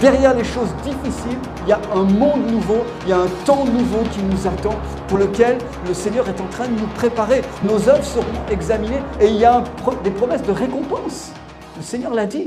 Derrière les choses difficiles, il y a un monde nouveau, il y a un temps nouveau qui nous attend, pour lequel le Seigneur est en train de nous préparer. Nos œuvres seront examinées et il y a des promesses de récompense. Le Seigneur l'a dit.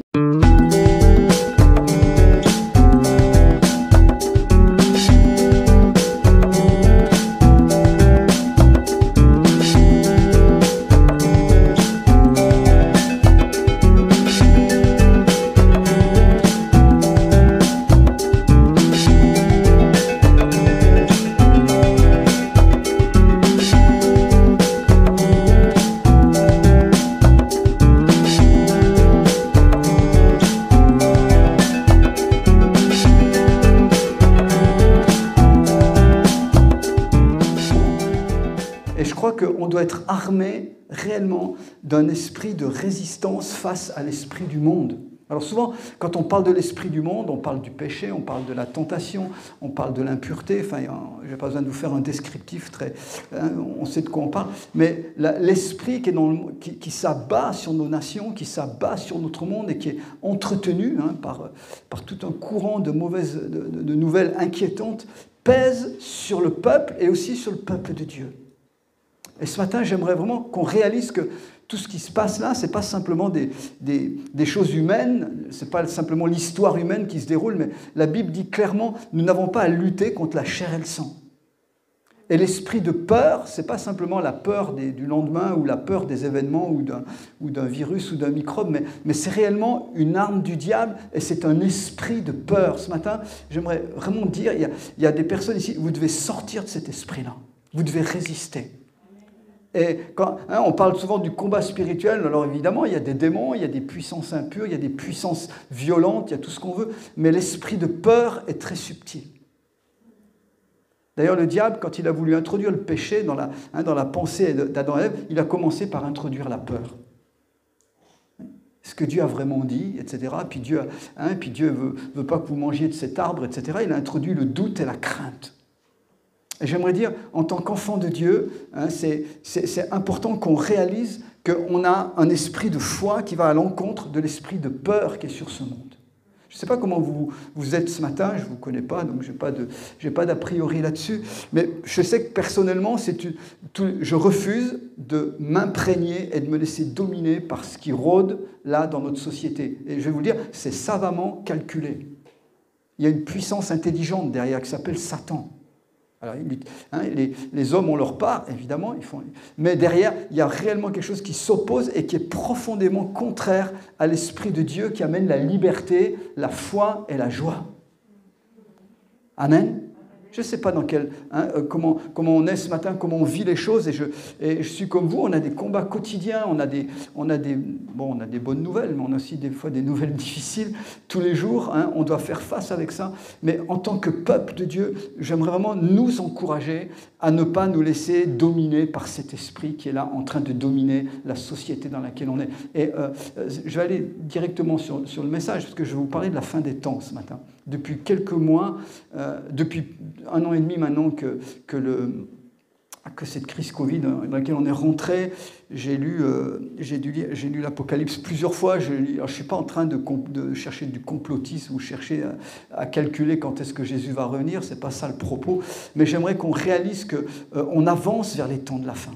On doit être armé réellement d'un esprit de résistance face à l'esprit du monde. Alors souvent, quand on parle de l'esprit du monde, on parle du péché, on parle de la tentation, on parle de l'impureté. Enfin, je n'ai pas besoin de vous faire un descriptif très... on sait de quoi on parle. Mais l'esprit qui s'abat sur nos nations, qui s'abat sur notre monde et qui est entretenu par tout un courant de nouvelles inquiétantes, pèse sur le peuple et aussi sur le peuple de Dieu. Et ce matin, j'aimerais vraiment qu'on réalise que tout ce qui se passe là, ce n'est pas simplement des choses humaines, ce n'est pas simplement l'histoire humaine qui se déroule, mais la Bible dit clairement, nous n'avons pas à lutter contre la chair et le sang. Et l'esprit de peur, ce n'est pas simplement la peur du lendemain ou la peur des événements ou d'un virus ou d'un microbe, mais c'est réellement une arme du diable et c'est un esprit de peur. Ce matin, j'aimerais vraiment dire, il y a des personnes ici, vous devez sortir de cet esprit-là, vous devez résister. Et quand on parle souvent du combat spirituel, alors évidemment, il y a des démons, il y a des puissances impures, il y a des puissances violentes, il y a tout ce qu'on veut, mais l'esprit de peur est très subtil. D'ailleurs, le diable, quand il a voulu introduire le péché dans la pensée d'Adam et Ève, il a commencé par introduire la peur. Ce que Dieu a vraiment dit, etc. Puis Dieu veut pas que vous mangiez de cet arbre, etc. Il a introduit le doute et la crainte. Et j'aimerais dire, en tant qu'enfant de Dieu, c'est important qu'on réalise qu'on a un esprit de foi qui va à l'encontre de l'esprit de peur qui est sur ce monde. Je ne sais pas comment vous êtes ce matin, je ne vous connais pas, donc je n'ai pas d'a priori là-dessus, mais je sais que personnellement, je refuse de m'imprégner et de me laisser dominer par ce qui rôde là dans notre société. Et je vais vous le dire, c'est savamment calculé. Il y a une puissance intelligente derrière qui s'appelle Satan. Alors, les hommes ont leur part, évidemment, mais derrière, il y a réellement quelque chose qui s'oppose et qui est profondément contraire à l'Esprit de Dieu qui amène la liberté, la foi et la joie. Amen. Je ne sais pas comment on est ce matin, comment on vit les choses, et je suis comme vous, on a des combats quotidiens, on a des bonnes nouvelles, mais on a aussi des fois des nouvelles difficiles. Tous les jours, on doit faire face avec ça. Mais en tant que peuple de Dieu, j'aimerais vraiment nous encourager à ne pas nous laisser dominer par cet esprit qui est là en train de dominer la société dans laquelle on est. Et je vais aller directement sur le message, parce que je vais vous parler de la fin des temps ce matin. Depuis quelques mois, depuis 1 an et demi maintenant que cette crise Covid dans laquelle on est rentré, j'ai lu l'Apocalypse plusieurs fois. Je ne suis pas en train de chercher du complotisme ou chercher à calculer quand est-ce que Jésus va revenir, ce n'est pas ça le propos, mais j'aimerais qu'on réalise qu'on avance vers les temps de la fin.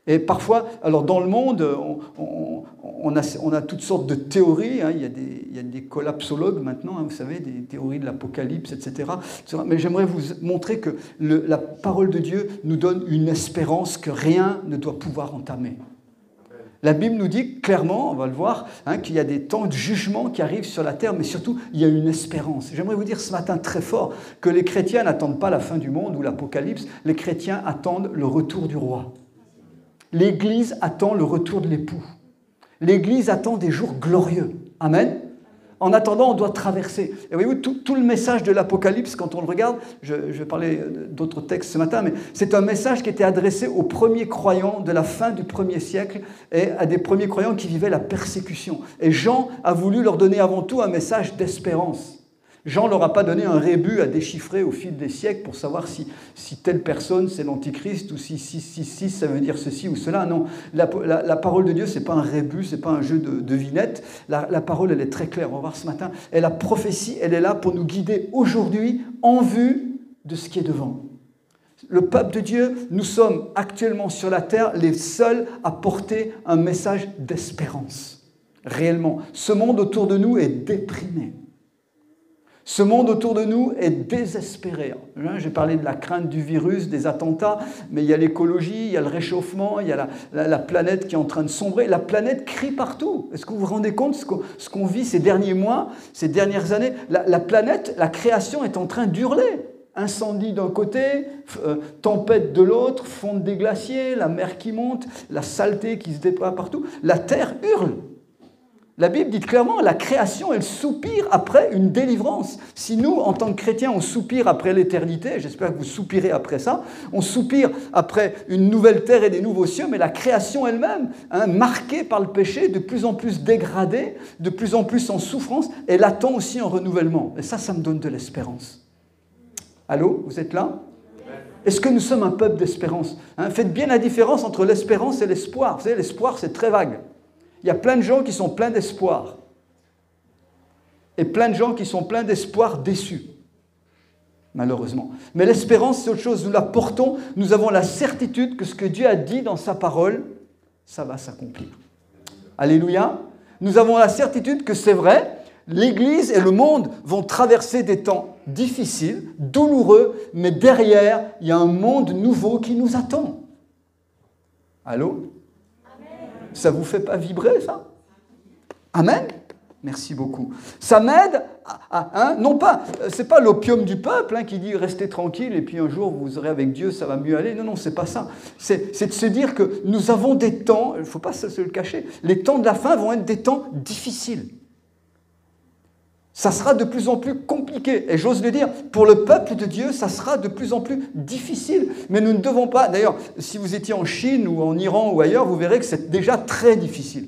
Et parfois, alors dans le monde, on a toutes sortes de théories, il y a des collapsologues maintenant, vous savez, des théories de l'Apocalypse, etc. Mais j'aimerais vous montrer que la parole de Dieu nous donne une espérance que rien ne doit pouvoir entamer. La Bible nous dit clairement, on va le voir, qu'il y a des temps de jugement qui arrivent sur la terre, mais surtout, il y a une espérance. J'aimerais vous dire ce matin très fort que les chrétiens n'attendent pas la fin du monde ou l'Apocalypse, les chrétiens attendent le retour du roi. L'Église attend le retour de l'époux. L'Église attend des jours glorieux. Amen. En attendant, on doit traverser. Et voyez-vous, tout le message de l'Apocalypse, quand on le regarde, je vais parler d'autres textes ce matin, mais c'est un message qui était adressé aux premiers croyants de la fin du 1er siècle et à des premiers croyants qui vivaient la persécution. Et Jean a voulu leur donner avant tout un message d'espérance. Jean ne leur a pas donné un rébus à déchiffrer au fil des siècles pour savoir si telle personne c'est l'Antichrist ou si ça veut dire ceci ou cela. Non, la parole de Dieu, ce n'est pas un rébus, ce n'est pas un jeu de devinettes. La parole, elle est très claire. On va voir ce matin. Et la prophétie, elle est là pour nous guider aujourd'hui en vue de ce qui est devant. Le peuple de Dieu, nous sommes actuellement sur la terre les seuls à porter un message d'espérance. Réellement. Ce monde autour de nous est déprimé. Ce monde autour de nous est désespéré. J'ai parlé de la crainte du virus, des attentats, mais il y a l'écologie, il y a le réchauffement, il y a la planète qui est en train de sombrer. La planète crie partout. Est-ce que vous vous rendez compte ce qu'on vit ces derniers mois, ces dernières années? La planète, la création est en train d'hurler. Incendie d'un côté, tempête de l'autre, fonte des glaciers, la mer qui monte, la saleté qui se déploie partout. La terre hurle. La Bible dit clairement, la création, elle soupire après une délivrance. Si nous, en tant que chrétiens, on soupire après l'éternité, j'espère que vous soupirez après ça, on soupire après une nouvelle terre et des nouveaux cieux, mais la création elle-même, marquée par le péché, de plus en plus dégradée, de plus en plus en souffrance, elle attend aussi un renouvellement. Et ça me donne de l'espérance. Allô, vous êtes là? Est-ce que nous sommes un peuple d'espérance? Faites bien la différence entre l'espérance et l'espoir. Vous savez, l'espoir, c'est très vague. Il y a plein de gens qui sont pleins d'espoir. Et plein de gens qui sont pleins d'espoir déçus. Malheureusement. Mais l'espérance, c'est autre chose. Nous la portons, nous avons la certitude que ce que Dieu a dit dans sa parole, ça va s'accomplir. Alléluia. Nous avons la certitude que c'est vrai. L'Église et le monde vont traverser des temps difficiles, douloureux, mais derrière, il y a un monde nouveau qui nous attend. Allô? Ça ne vous fait pas vibrer, ça? Amen? Merci beaucoup. Ça m'aide non pas, c'est pas l'opium du peuple qui dit restez tranquille et puis un jour vous serez avec Dieu, ça va mieux aller. Non, c'est pas ça. C'est de se dire que nous avons des temps, il ne faut pas se le cacher, les temps de la fin vont être des temps difficiles. Ça sera de plus en plus compliqué. Et j'ose le dire, pour le peuple de Dieu, ça sera de plus en plus difficile. Mais nous ne devons pas... D'ailleurs, si vous étiez en Chine ou en Iran ou ailleurs, vous verrez que c'est déjà très difficile.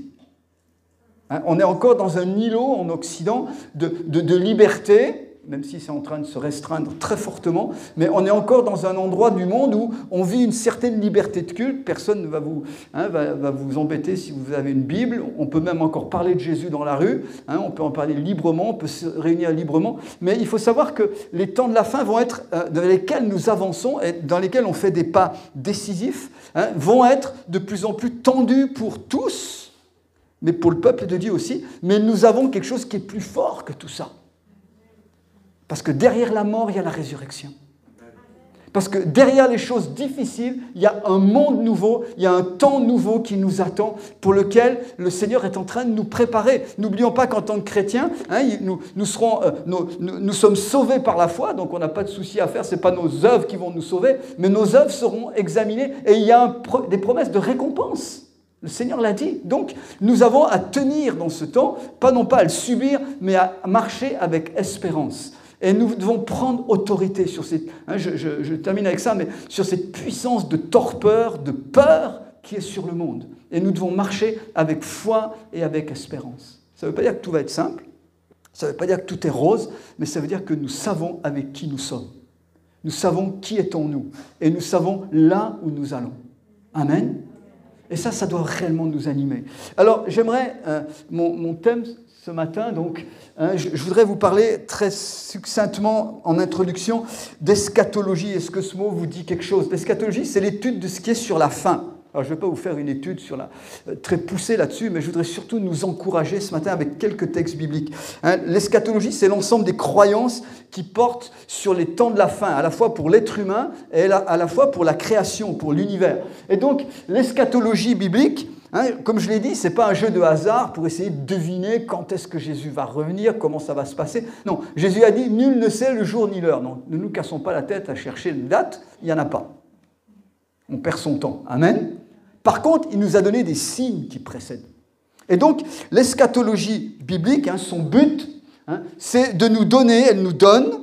On est encore dans un îlot en Occident de liberté, même si c'est en train de se restreindre très fortement, mais on est encore dans un endroit du monde où on vit une certaine liberté de culte. Personne ne va vous embêter si vous avez une Bible. On peut même encore parler de Jésus dans la rue. On peut en parler librement, on peut se réunir librement. Mais il faut savoir que les temps de la fin vont être, dans lesquels nous avançons et dans lesquels on fait des pas décisifs, vont être de plus en plus tendus pour tous, mais pour le peuple de Dieu aussi. Mais nous avons quelque chose qui est plus fort que tout ça. Parce que derrière la mort, il y a la résurrection. Parce que derrière les choses difficiles, il y a un monde nouveau, il y a un temps nouveau qui nous attend, pour lequel le Seigneur est en train de nous préparer. N'oublions pas qu'en tant que chrétiens, nous sommes sauvés par la foi, donc on n'a pas de souci à faire, ce n'est pas nos œuvres qui vont nous sauver, mais nos œuvres seront examinées et il y a des promesses de récompense. Le Seigneur l'a dit. Donc, nous avons à tenir dans ce temps, pas non pas à le subir, mais à marcher avec espérance. Et nous devons prendre autorité sur cette... je termine avec ça, mais sur cette puissance de torpeur, de peur qui est sur le monde. Et nous devons marcher avec foi et avec espérance. Ça ne veut pas dire que tout va être simple, ça ne veut pas dire que tout est rose, mais ça veut dire que nous savons avec qui nous sommes. Nous savons qui est en nous. Et nous savons là où nous allons. Amen. Et ça doit réellement nous animer. Alors, j'aimerais... mon thème... Ce matin, donc, je voudrais vous parler très succinctement en introduction d'eschatologie. Est-ce que ce mot vous dit quelque chose? L'eschatologie, c'est l'étude de ce qui est sur la fin. Alors, je ne vais pas vous faire une étude très poussée là-dessus, mais je voudrais surtout nous encourager ce matin avec quelques textes bibliques. L'eschatologie, c'est l'ensemble des croyances qui portent sur les temps de la fin, à la fois pour l'être humain et à la fois pour la création, pour l'univers. Et donc, l'eschatologie biblique, comme je l'ai dit, ce n'est pas un jeu de hasard pour essayer de deviner quand est-ce que Jésus va revenir, comment ça va se passer. Non, Jésus a dit « Nul ne sait le jour ni l'heure ». Non, ne nous cassons pas la tête à chercher une date, il n'y en a pas. On perd son temps. Amen. Par contre, il nous a donné des signes qui précèdent. Et donc, l'eschatologie biblique, son but, c'est de nous donner, elle nous donne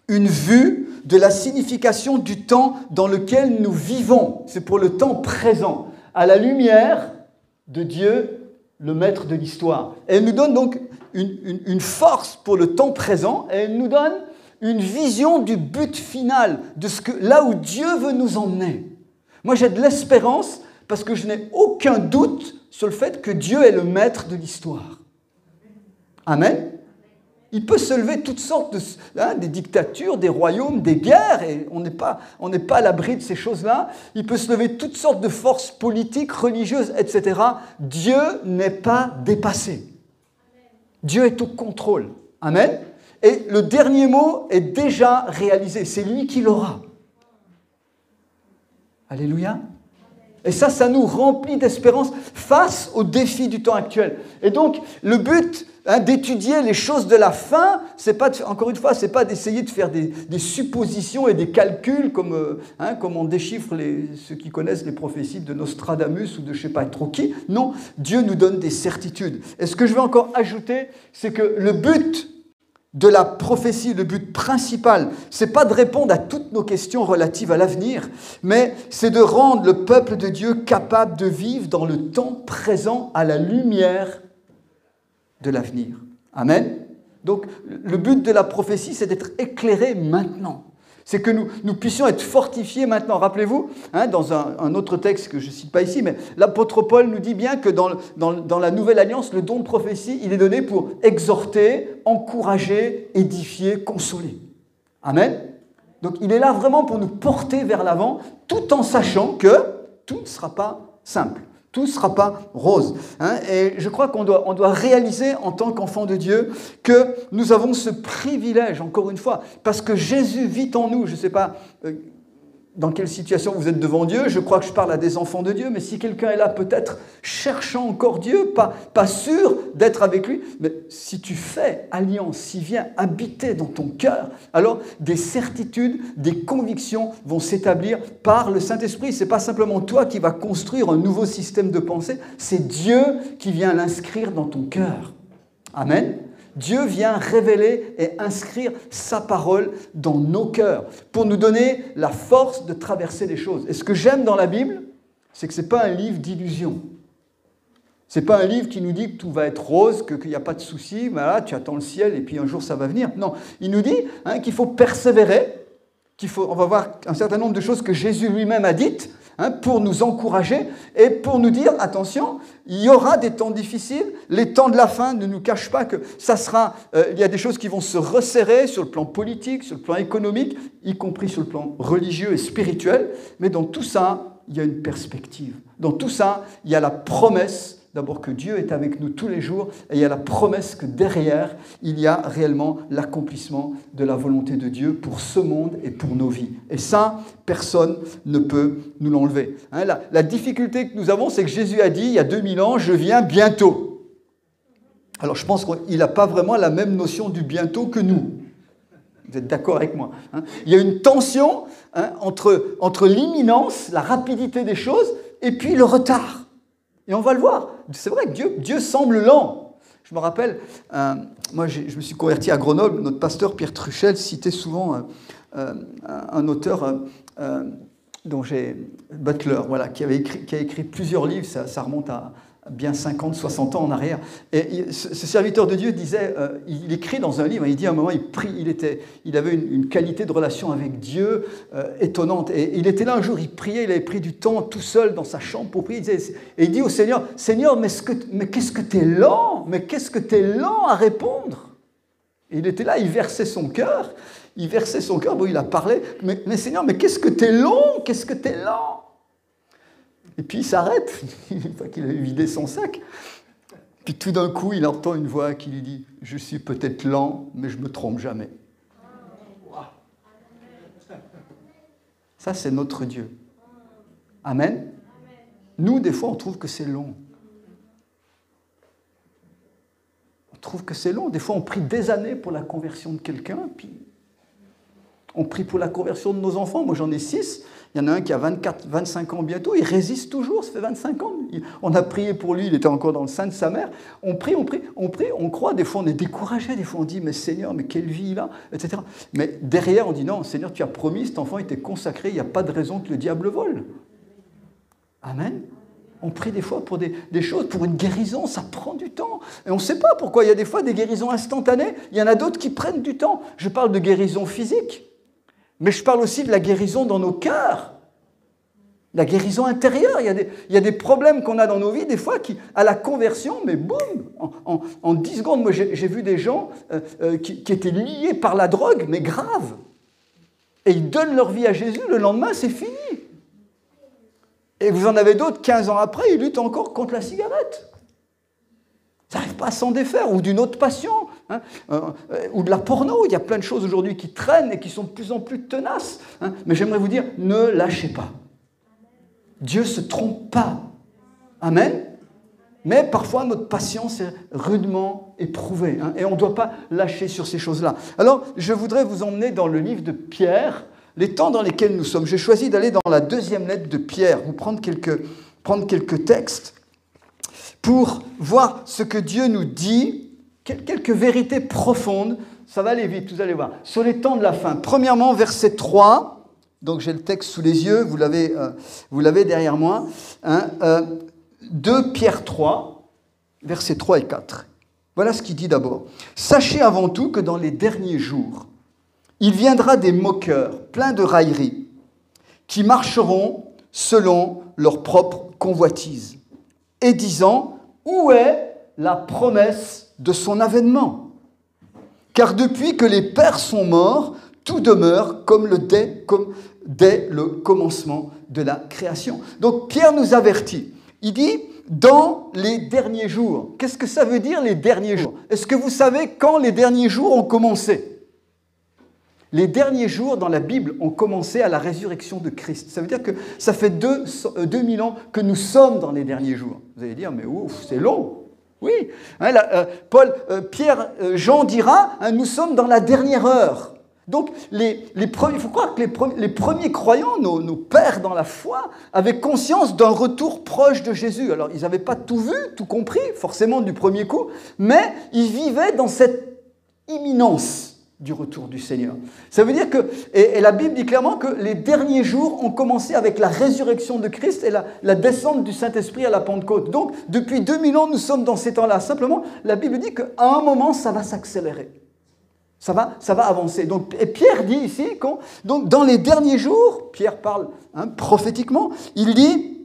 une vue de la signification du temps dans lequel nous vivons. C'est pour le temps présent, à la lumière de Dieu, le maître de l'histoire. Et elle nous donne donc une force pour le temps présent et elle nous donne une vision du but final, de là où Dieu veut nous emmener. Moi, j'ai de l'espérance parce que je n'ai aucun doute sur le fait que Dieu est le maître de l'histoire. Amen. Il peut se lever toutes sortes des dictatures, des royaumes, des guerres, et on n'est pas à l'abri de ces choses-là. Il peut se lever toutes sortes de forces politiques, religieuses, etc. Dieu n'est pas dépassé. Dieu est au contrôle. Amen. Et le dernier mot est déjà réalisé. C'est lui qui l'aura. Alléluia. Et ça nous remplit d'espérance face aux défis du temps actuel. Et donc, le but d'étudier les choses de la fin, encore une fois, ce n'est pas d'essayer de faire des suppositions et des calculs comme on déchiffre ceux qui connaissent les prophéties de Nostradamus ou de je ne sais pas trop qui. Non, Dieu nous donne des certitudes. Et ce que je vais encore ajouter, c'est que le but de la prophétie, le but principal, ce n'est pas de répondre à toutes nos questions relatives à l'avenir, mais c'est de rendre le peuple de Dieu capable de vivre dans le temps présent à la lumière de l'avenir. Amen. Donc, le but de la prophétie, c'est d'être éclairé maintenant. C'est que nous puissions être fortifiés maintenant. Rappelez-vous, dans un autre texte que je ne cite pas ici, mais l'apôtre Paul nous dit bien que dans la Nouvelle Alliance, le don de prophétie, il est donné pour exhorter, encourager, édifier, consoler. Amen. Donc il est là vraiment pour nous porter vers l'avant, tout en sachant que tout ne sera pas simple. Tout ne sera pas rose. Et je crois qu'on doit réaliser en tant qu'enfant de Dieu que nous avons ce privilège, encore une fois, parce que Jésus vit en nous. Je ne sais pas dans quelle situation vous êtes devant Dieu, je crois que je parle à des enfants de Dieu, mais si quelqu'un est là peut-être cherchant encore Dieu, pas sûr d'être avec lui, mais si tu fais alliance, s'il vient habiter dans ton cœur, alors des certitudes, des convictions vont s'établir par le Saint-Esprit. Ce n'est pas simplement toi qui vas construire un nouveau système de pensée, c'est Dieu qui vient l'inscrire dans ton cœur. Amen. Dieu vient révéler et inscrire sa parole dans nos cœurs pour nous donner la force de traverser les choses. Et ce que j'aime dans la Bible, c'est que ce n'est pas un livre d'illusions. Ce n'est pas un livre qui nous dit que tout va être rose, qu'il n'y a pas de souci, voilà, tu attends le ciel et puis un jour ça va venir. Non, il nous dit qu'il faut persévérer, on va voir un certain nombre de choses que Jésus lui-même a dites, pour nous encourager et pour nous dire, attention, il y aura des temps difficiles, les temps de la fin ne nous cachent pas que il y a des choses qui vont se resserrer sur le plan politique, sur le plan économique, y compris sur le plan religieux et spirituel, mais dans tout ça, il y a une perspective. Dans tout ça, il y a la promesse, d'abord que Dieu est avec nous tous les jours, et il y a la promesse que derrière, il y a réellement l'accomplissement de la volonté de Dieu pour ce monde et pour nos vies. Et ça, personne ne peut nous l'enlever. La difficulté que nous avons, c'est que Jésus a dit, il y a 2000 ans, je viens bientôt. Alors je pense qu'il n'a pas vraiment la même notion du bientôt que nous. Vous êtes d'accord avec moi, Il y a une tension entre l'imminence, la rapidité des choses, et puis le retard. Et on va le voir. C'est vrai que Dieu semble lent. Je me rappelle, moi je me suis converti à Grenoble, notre pasteur Pierre Truchel citait souvent un auteur dont Butler, voilà, qui a écrit plusieurs livres, ça remonte à bien 50, 60 ans en arrière. Et ce serviteur de Dieu disait, il écrit dans un livre, il dit à un moment, il avait une qualité de relation avec Dieu étonnante. Et il était là un jour, il priait, il avait pris du temps tout seul dans sa chambre pour prier. Et il dit au Seigneur, Seigneur, mais qu'est-ce que t'es lent, mais qu'est-ce que t'es lent à répondre. Et il était là, il versait son cœur, bon, il a parlé, mais Seigneur, mais qu'est-ce que t'es long, qu'est-ce que t'es lent. Et puis il s'arrête, une fois qu'il a vidé son sac. Puis tout d'un coup, il entend une voix qui lui dit « Je suis peut-être lent, mais je ne me trompe jamais. » Ça, c'est notre Dieu. Amen. Nous, des fois, on trouve que c'est long. On trouve que c'est long. Des fois, on prie des années pour la conversion de quelqu'un, puis on prie pour la conversion de nos enfants. Moi, j'en ai 6. Il y en a un qui a 25 ans bientôt, il résiste toujours, ça fait 25 ans. On a prié pour lui, il était encore dans le sein de sa mère. On prie, on croit, des fois on est découragé, des fois on dit, mais Seigneur, mais quelle vie il a, etc. Mais derrière on dit, non, Seigneur, tu as promis, cet enfant était consacré, il n'y a pas de raison que le diable vole. Amen. On prie des fois pour des choses, pour une guérison, ça prend du temps. Et on ne sait pas pourquoi. Il y a des fois des guérisons instantanées, il y en a d'autres qui prennent du temps. Je parle de guérison physique, mais je parle aussi de la guérison dans nos cœurs. La guérison intérieure. Il y a des problèmes qu'on a dans nos vies, des fois, qui, à la conversion, mais boum, en 10 secondes. Moi, j'ai vu des gens qui étaient liés par la drogue, mais grave. Et ils donnent leur vie à Jésus, le lendemain, c'est fini. Et vous en avez d'autres, 15 ans après, ils luttent encore contre la cigarette. Ils n'arrivent pas à s'en défaire, ou d'une autre passion, hein, ou de la porno. Il y a plein de choses aujourd'hui qui traînent et qui sont de plus en plus tenaces. Hein. Mais j'aimerais vous dire, ne lâchez pas. Dieu ne se trompe pas. Amen. Mais parfois, notre patience est rudement éprouvée. Hein, et on ne doit pas lâcher sur ces choses-là. Alors, je voudrais vous emmener dans le livre de Pierre, les temps dans lesquels nous sommes. J'ai choisi d'aller dans la 2e lettre de Pierre, vous prendre quelques textes pour voir ce que Dieu nous dit, quelques vérités profondes. Ça va aller vite, vous allez voir. Sur les temps de la fin. Premièrement, verset 3. Donc j'ai le texte sous les yeux, vous l'avez derrière moi. Hein, 2 Pierre 3, versets 3 et 4. Voilà ce qu'il dit d'abord. « Sachez avant tout que dans les derniers jours, il viendra des moqueurs, pleins de railleries, qui marcheront selon leur propre convoitise, et disant, où est la promesse de son avènement ? Car depuis que les pères sont morts, tout demeure comme dès le commencement de la création. » Donc Pierre nous avertit. Il dit, dans les derniers jours. Qu'est-ce que ça veut dire, les derniers jours ? Est-ce que vous savez quand les derniers jours ont commencé ? Les derniers jours dans la Bible ont commencé à la résurrection de Christ. Ça veut dire que ça fait 2000 ans que nous sommes dans les derniers jours. Vous allez dire, mais ouf, c'est long. Oui, hein, Jean dira, hein, nous sommes dans la dernière heure. Donc, il faut croire que les premiers croyants, nos pères dans la foi, avaient conscience d'un retour proche de Jésus. Alors, ils n'avaient pas tout vu, tout compris, forcément du premier coup, mais ils vivaient dans cette imminence du retour du Seigneur. Ça veut dire que, et la Bible dit clairement que les derniers jours ont commencé avec la résurrection de Christ et la descente du Saint-Esprit à la Pentecôte. Donc, depuis 2000 ans, nous sommes dans ces temps-là. Simplement, la Bible dit qu'à un moment, ça va s'accélérer. Ça va avancer. Donc, et Pierre dit ici, donc dans les derniers jours, Pierre parle prophétiquement, il dit,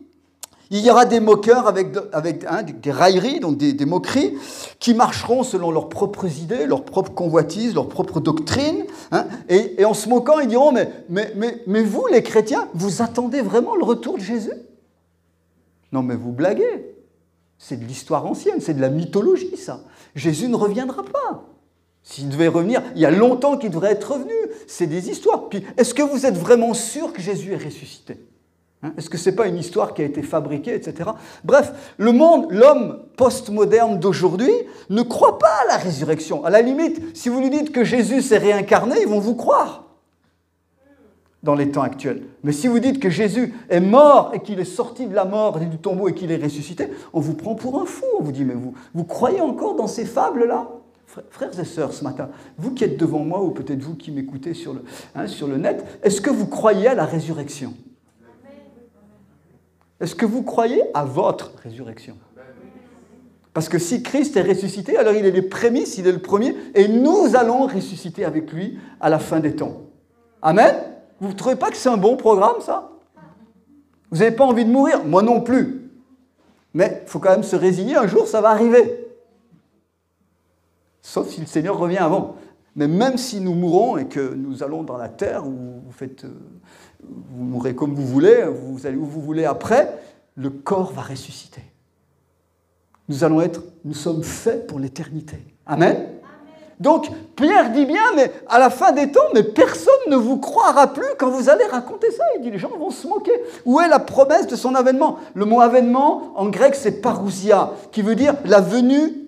il y aura des moqueurs avec des railleries, donc des moqueries, qui marcheront selon leurs propres idées, leurs propres convoitises, leurs propres doctrines. Hein, et en se moquant, ils diront, mais vous, les chrétiens, vous attendez vraiment le retour de Jésus ? Non, mais vous blaguez. C'est de l'histoire ancienne, c'est de la mythologie, ça. Jésus ne reviendra pas. S'il devait revenir, il y a longtemps qu'il devrait être revenu. C'est des histoires. Puis, est-ce que vous êtes vraiment sûr que Jésus est ressuscité ? Est-ce que ce n'est pas une histoire qui a été fabriquée, etc. Bref, l'homme postmoderne d'aujourd'hui ne croit pas à la résurrection. À la limite, si vous lui dites que Jésus s'est réincarné, ils vont vous croire dans les temps actuels. Mais si vous dites que Jésus est mort et qu'il est sorti de la mort et du tombeau et qu'il est ressuscité, on vous prend pour un fou. On vous dit, mais vous croyez encore dans ces fables-là ? Frères et sœurs, ce matin, vous qui êtes devant moi, ou peut-être vous qui m'écoutez sur le net, est-ce que vous croyez à la résurrection ? Est-ce que vous croyez à votre résurrection ? Parce que si Christ est ressuscité, alors il est les prémices, il est le premier, et nous allons ressusciter avec lui à la fin des temps. Amen ? Vous ne trouvez pas que c'est un bon programme, ça ? Vous n'avez pas envie de mourir ? Moi non plus. Mais il faut quand même se résigner, un jour ça va arriver. Sauf si le Seigneur revient avant. Mais même si nous mourons et que nous allons dans la terre, où vous mourrez comme vous voulez, vous allez où vous voulez après, le corps va ressusciter. Nous sommes faits pour l'éternité. Amen. Donc, Pierre dit bien, mais à la fin des temps, mais personne ne vous croira plus quand vous allez raconter ça. Il dit, les gens vont se moquer. Où est la promesse de son avènement ? Le mot avènement, en grec, c'est parousia, qui veut dire la venue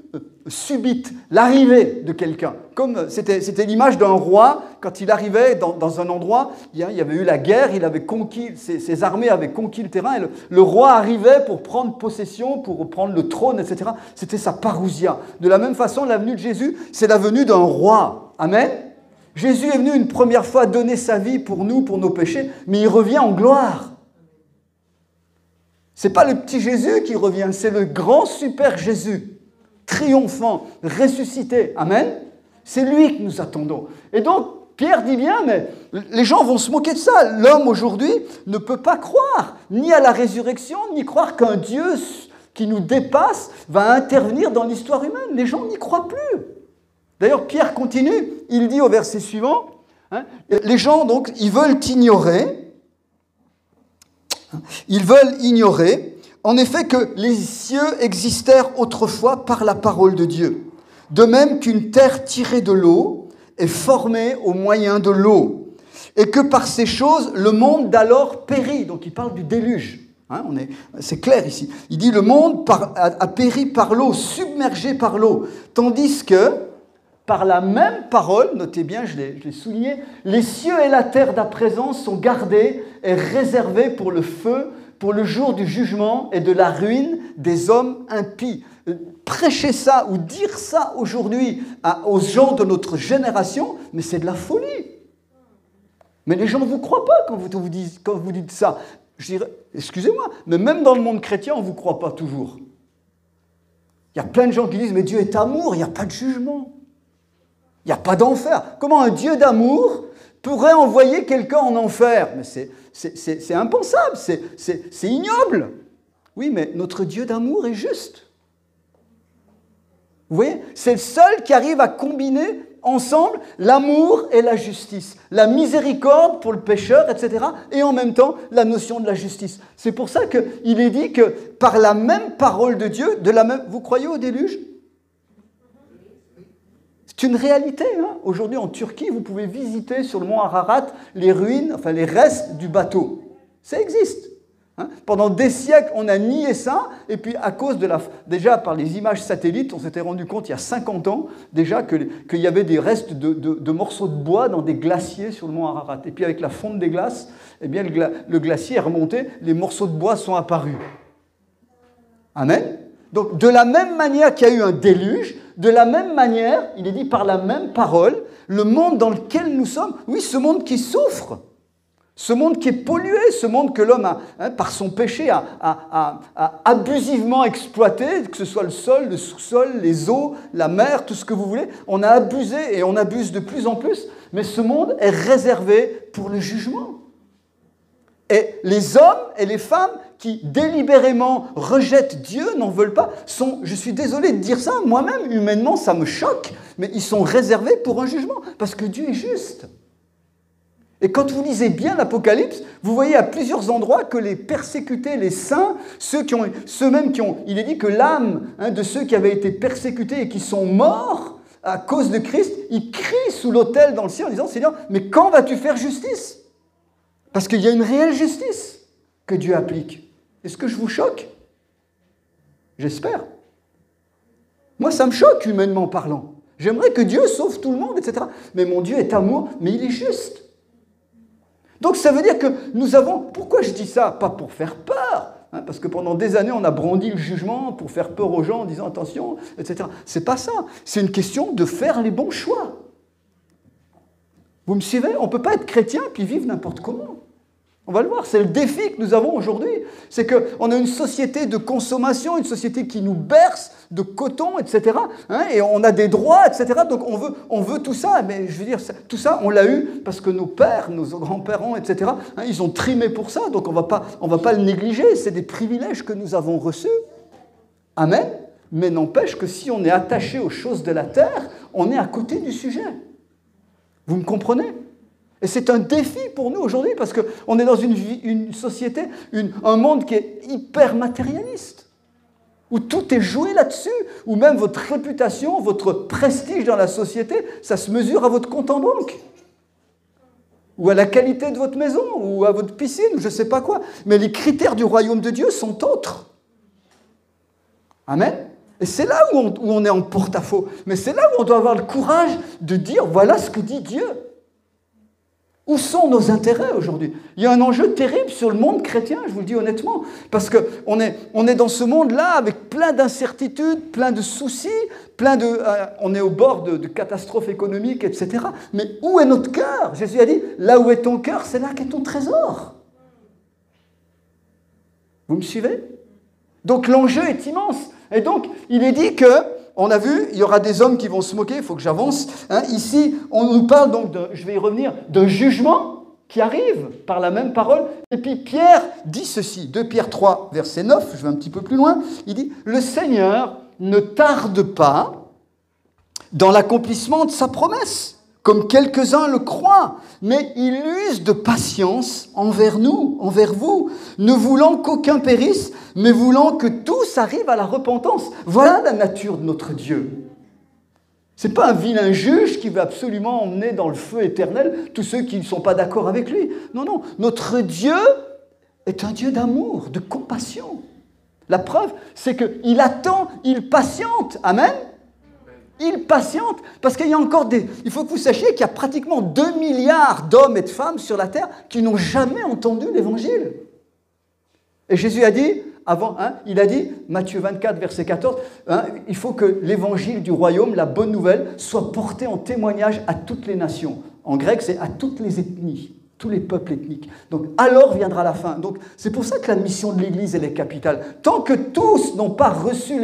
subite, l'arrivée de quelqu'un. Comme c'était l'image d'un roi, quand il arrivait dans un endroit, il y avait eu la guerre, il avait conquis, ses armées avaient conquis le terrain, et le roi arrivait pour prendre possession, pour prendre le trône, etc. C'était sa parousia. De la même façon, la venue de Jésus, c'est la venue d'un roi. Amen. Jésus est venu une première fois donner sa vie pour nous, pour nos péchés, mais il revient en gloire. Ce n'est pas le petit Jésus qui revient, c'est le grand super Jésus, triomphant, ressuscité. Amen. C'est lui que nous attendons. Et donc, Pierre dit bien, mais les gens vont se moquer de ça. L'homme aujourd'hui ne peut pas croire ni à la résurrection, ni croire qu'un Dieu qui nous dépasse va intervenir dans l'histoire humaine. Les gens n'y croient plus. D'ailleurs, Pierre continue, il dit au verset suivant, les gens, donc, ils veulent ignorer, en effet, que les cieux existèrent autrefois par la parole de Dieu, de même qu'une terre tirée de l'eau est formée au moyen de l'eau, et que par ces choses, le monde d'alors périt. Donc il parle du déluge. C'est clair ici. Il dit le monde a péri par l'eau, submergé par l'eau, tandis que, par la même parole, notez bien, je l'ai souligné, les cieux et la terre d'à présent sont gardés et réservés pour le feu, pour le jour du jugement et de la ruine des hommes impies. Prêcher ça ou dire ça aujourd'hui aux gens de notre génération, mais c'est de la folie. Mais les gens ne vous croient pas quand vous dites ça. Je dirais, excusez-moi, mais même dans le monde chrétien, on ne vous croit pas toujours. Il y a plein de gens qui disent, mais Dieu est amour, il n'y a pas de jugement. Il n'y a pas d'enfer. Comment un Dieu d'amour pourrait envoyer quelqu'un en enfer? Mais c'est impensable, c'est ignoble. Oui, mais notre Dieu d'amour est juste. Vous voyez, c'est le seul qui arrive à combiner ensemble l'amour et la justice, la miséricorde pour le pécheur, etc., et en même temps la notion de la justice. C'est pour ça qu'il est dit que par la même parole de Dieu, vous croyez au déluge? C'est une réalité. Aujourd'hui en Turquie, vous pouvez visiter sur le mont Ararat les ruines, enfin les restes du bateau. Ça existe. Pendant des siècles, on a nié ça, et puis à cause déjà par les images satellites, on s'était rendu compte il y a 50 ans déjà qu'il y avait des restes de morceaux de bois dans des glaciers sur le mont Ararat. Et puis avec la fonte des glaces, eh bien, le glacier est remonté, les morceaux de bois sont apparus. Amen. Donc de la même manière qu'il y a eu un déluge, de la même manière, il est dit par la même parole, le monde dans lequel nous sommes, oui, ce monde qui souffre, ce monde qui est pollué, ce monde que l'homme, par son péché, a abusivement exploité, que ce soit le sol, le sous-sol, les eaux, la mer, tout ce que vous voulez, on a abusé et on abuse de plus en plus, mais ce monde est réservé pour le jugement. Et les hommes et les femmes qui délibérément rejettent Dieu, n'en veulent pas, je suis désolé de dire ça, moi-même, humainement, ça me choque, mais ils sont réservés pour un jugement, parce que Dieu est juste. Et quand vous lisez bien l'Apocalypse, vous voyez à plusieurs endroits que les persécutés, les saints, ceux-mêmes qui ont... Il est dit que l'âme de ceux qui avaient été persécutés et qui sont morts à cause de Christ, ils crient sous l'autel dans le ciel en disant « Seigneur, mais quand vas-tu faire justice ?» Parce qu'il y a une réelle justice que Dieu applique. Est-ce que je vous choque? J'espère. Moi, ça me choque, humainement parlant. J'aimerais que Dieu sauve tout le monde, etc. Mais mon Dieu est amour, mais il est juste. Donc ça veut dire que nous avons... Pourquoi je dis ça? Pas pour faire peur, parce que pendant des années, on a brandi le jugement pour faire peur aux gens en disant attention, etc. C'est pas ça. C'est une question de faire les bons choix. Vous me suivez? On ne peut pas être chrétien puis vivre n'importe comment. On va le voir, c'est le défi que nous avons aujourd'hui. C'est qu'on a une société de consommation, une société qui nous berce de coton, etc. Et on a des droits, etc. Donc on veut tout ça. Mais je veux dire, tout ça, on l'a eu parce que nos pères, nos grands-parents, etc., ils ont trimé pour ça. Donc on va pas le négliger. C'est des privilèges que nous avons reçus. Amen. Mais n'empêche que si on est attaché aux choses de la terre, on est à côté du sujet. Vous me comprenez? Et c'est un défi pour nous aujourd'hui parce qu'on est dans une société, un monde qui est hyper matérialiste, où tout est joué là-dessus, où même votre réputation, votre prestige dans la société, ça se mesure à votre compte en banque, ou à la qualité de votre maison, ou à votre piscine, ou je ne sais pas quoi. Mais les critères du royaume de Dieu sont autres. Amen. Et c'est là où on est en porte-à-faux. Mais c'est là où on doit avoir le courage de dire, voilà ce que dit Dieu. Où sont nos intérêts aujourd'hui? Il y a un enjeu terrible sur le monde chrétien, je vous le dis honnêtement, parce qu'on est dans ce monde-là avec plein d'incertitudes, plein de soucis, on est au bord de catastrophes économiques, etc. Mais où est notre cœur? Jésus a dit, là où est ton cœur, c'est là qu'est ton trésor. Vous me suivez? Donc l'enjeu est immense. Et donc, il est dit que, on a vu, il y aura des hommes qui vont se moquer, il faut que j'avance. Ici, on nous parle donc, je vais y revenir, d'un jugement qui arrive par la même parole. Et puis Pierre dit ceci, 2 Pierre 3, verset 9, je vais un petit peu plus loin, il dit « Le Seigneur ne tarde pas dans l'accomplissement de sa promesse, comme quelques-uns le croient, mais il use de patience envers nous, envers vous, ne voulant qu'aucun périsse, mais voulant que tous arrivent à la repentance. » Voilà la nature de notre Dieu. Ce n'est pas un vilain juge qui veut absolument emmener dans le feu éternel tous ceux qui ne sont pas d'accord avec lui. Non, non, notre Dieu est un Dieu d'amour, de compassion. La preuve, c'est qu'il attend, il patiente. Amen. Il patiente, parce qu'il y a encore il faut que vous sachiez qu'il y a pratiquement 2 milliards d'hommes et de femmes sur la terre qui n'ont jamais entendu l'Évangile. Et Jésus a dit, il a dit, Matthieu 24, verset 14, il faut que l'Évangile du royaume, la bonne nouvelle, soit portée en témoignage à toutes les nations. En grec, c'est à toutes les ethnies, tous les peuples ethniques. Donc, alors viendra la fin. Donc, c'est pour ça que la mission de l'Église, elle est capitale. Tant que tous n'ont pas reçu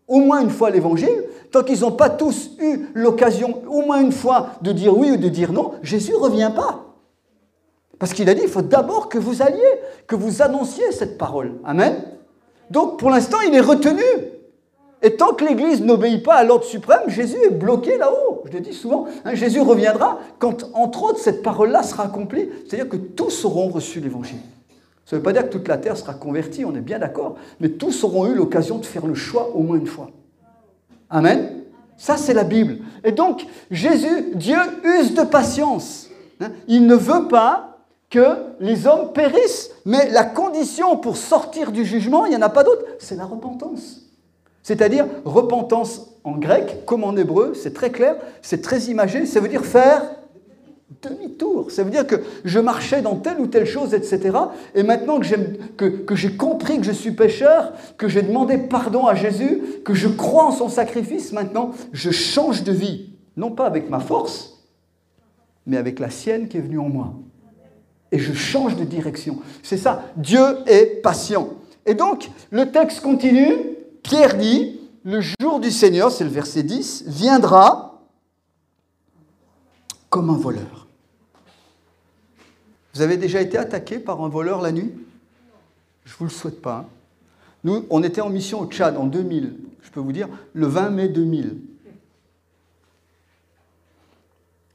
au moins une fois l'Évangile, tant qu'ils n'ont pas tous eu l'occasion, au moins une fois, de dire oui ou de dire non, Jésus ne revient pas. Parce qu'il a dit, il faut d'abord que vous alliez, que vous annonciez cette parole. Amen. Donc, pour l'instant, il est retenu. Et tant que l'Église n'obéit pas à l'ordre suprême, Jésus est bloqué là-haut. Je le dis souvent, Jésus reviendra quand, entre autres, cette parole-là sera accomplie. C'est-à-dire que tous auront reçu l'Évangile. Ça ne veut pas dire que toute la terre sera convertie, on est bien d'accord, mais tous auront eu l'occasion de faire le choix au moins une fois. Amen. Ça, c'est la Bible. Et donc, Dieu use de patience. Il ne veut pas que les hommes périssent, mais la condition pour sortir du jugement, il n'y en a pas d'autre, c'est la repentance. C'est-à-dire, repentance en grec, comme en hébreu, c'est très clair, c'est très imagé, ça veut dire faire demi-tour. Ça veut dire que je marchais dans telle ou telle chose, etc. Et maintenant que j'ai compris que je suis pécheur, que j'ai demandé pardon à Jésus, que je crois en son sacrifice, maintenant, je change de vie. Non pas avec ma force, mais avec la sienne qui est venue en moi. Et je change de direction. C'est ça, Dieu est patient. Et donc, le texte continue, Pierre dit, le jour du Seigneur, c'est le verset 10, viendra comme un voleur. Vous avez déjà été attaqué par un voleur la nuit? Je ne vous le souhaite pas. Nous, on était en mission au Tchad en 2000, je peux vous dire, le 20 mai 2000.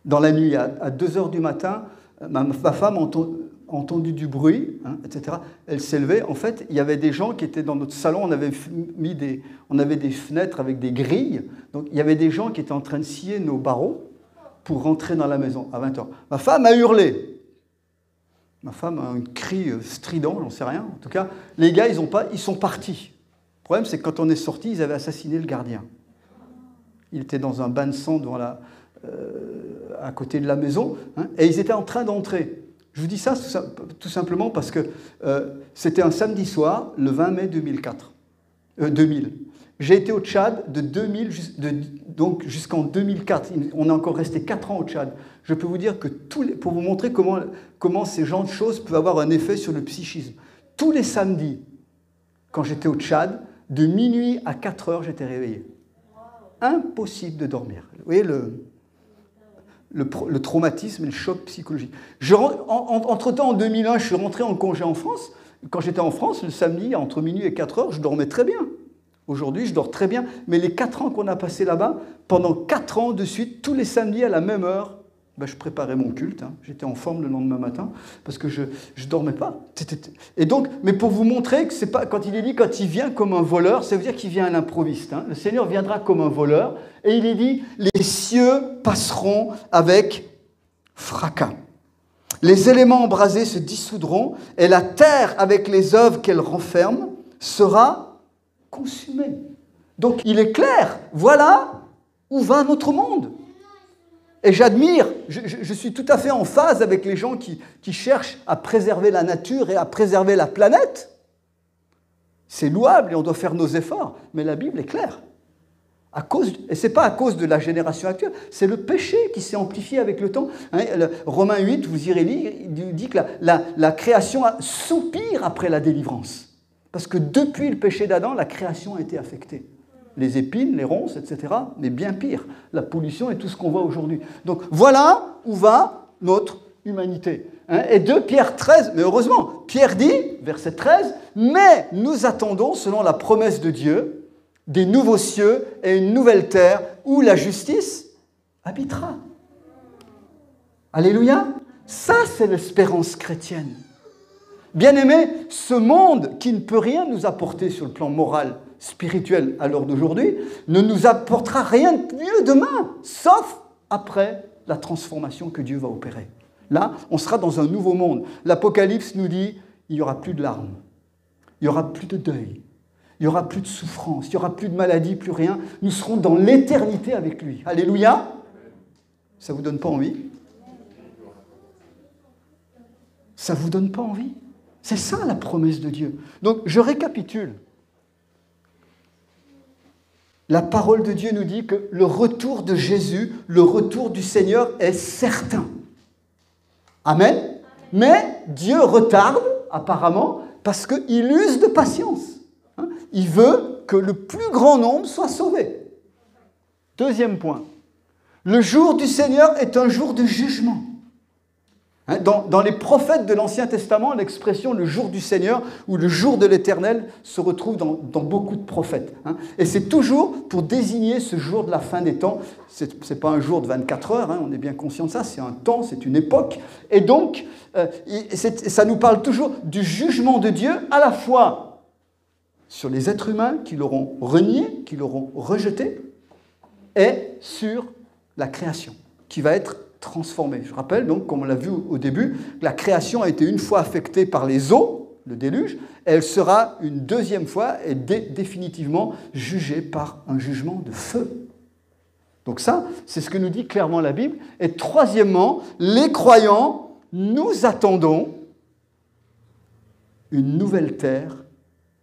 Dans la nuit, à 2 heures du matin, ma femme a entendu du bruit, etc. Elle s'est levée. En fait, il y avait des gens qui étaient dans notre salon. On avait des fenêtres avec des grilles. Donc, il y avait des gens qui étaient en train de scier nos barreaux pour rentrer dans la maison à 20h. Ma femme a hurlé. Ma femme a un cri strident, j'en sais rien. En tout cas, les gars, ils sont partis. Le problème, c'est que quand on est sorti, ils avaient assassiné le gardien. Il était dans un bain de sang à côté de la maison, et ils étaient en train d'entrer. Je vous dis ça tout simplement parce que c'était un samedi soir, le 20 mai 2000. J'ai été au Tchad de 2000 donc jusqu'en 2004. On est encore resté 4 ans au Tchad. Je peux vous dire que pour vous montrer comment ces genres de choses peuvent avoir un effet sur le psychisme. Tous les samedis, quand j'étais au Tchad, de minuit à 4 heures, j'étais réveillé. Impossible de dormir. Vous voyez le traumatisme et le choc psychologique. Entre-temps, en 2001, je suis rentré en congé en France. Quand j'étais en France, le samedi, entre minuit et 4 heures, je dormais très bien. Aujourd'hui, je dors très bien. Mais les 4 ans qu'on a passés là-bas, pendant 4 ans de suite, tous les samedis à la même heure, je préparais mon culte. J'étais en forme le lendemain matin parce que je ne dormais pas. Et donc, mais pour vous montrer que c'est pas, quand il est dit, quand il vient comme un voleur, ça veut dire qu'il vient à l'improviste. Le Seigneur viendra comme un voleur. Et il est dit, les cieux passeront avec fracas. Les éléments embrasés se dissoudront et la terre, avec les œuvres qu'elle renferme, sera consumée. Donc, il est clair, voilà où va notre monde. Et j'admire, je suis tout à fait en phase avec les gens qui cherchent à préserver la nature et à préserver la planète. C'est louable et on doit faire nos efforts, mais la Bible est claire. Et ce n'est pas à cause de la génération actuelle, c'est le péché qui s'est amplifié avec le temps. Romains 8, vous irez lire, il dit que la création soupire après la délivrance. Parce que depuis le péché d'Adam, la création a été affectée. Les épines, les ronces, etc. Mais bien pire, la pollution et tout ce qu'on voit aujourd'hui. Donc voilà où va notre humanité. Et 2 Pierre 13, mais heureusement, Pierre dit, verset 13, « Mais nous attendons, selon la promesse de Dieu, des nouveaux cieux et une nouvelle terre où la justice habitera. » Alléluia. Ça, c'est l'espérance chrétienne. Bien-aimés, ce monde qui ne peut rien nous apporter sur le plan moral, spirituel à l'heure d'aujourd'hui, ne nous apportera rien de mieux demain, sauf après la transformation que Dieu va opérer. Là, on sera dans un nouveau monde. L'Apocalypse nous dit, il n'y aura plus de larmes, il n'y aura plus de deuil, il n'y aura plus de souffrance, il n'y aura plus de maladie, plus rien. Nous serons dans l'éternité avec lui. Alléluia. Ça ne vous donne pas envie? Ça ne vous donne pas envie? C'est ça la promesse de Dieu. Donc, je récapitule. La parole de Dieu nous dit que le retour de Jésus, le retour du Seigneur est certain. Amen. Mais Dieu retarde, apparemment, parce qu'il use de patience. Il veut que le plus grand nombre soit sauvé. Deuxième point. Le jour du Seigneur est un jour de jugement. Dans les prophètes de l'Ancien Testament, l'expression « le jour du Seigneur » ou « le jour de l'Éternel » se retrouve dans beaucoup de prophètes. Et c'est toujours pour désigner ce jour de la fin des temps. Ce n'est pas un jour de 24 heures, on est bien conscient de ça, c'est un temps, c'est une époque. Et donc, ça nous parle toujours du jugement de Dieu, à la fois sur les êtres humains qui l'auront renié, qui l'auront rejeté, et sur la création, qui va être transformée. Je rappelle donc, comme on l'a vu au début, la création a été une fois affectée par les eaux, le déluge, et elle sera une deuxième fois et définitivement jugée par un jugement de feu. Donc ça, c'est ce que nous dit clairement la Bible. Et troisièmement, les croyants, nous attendons une nouvelle terre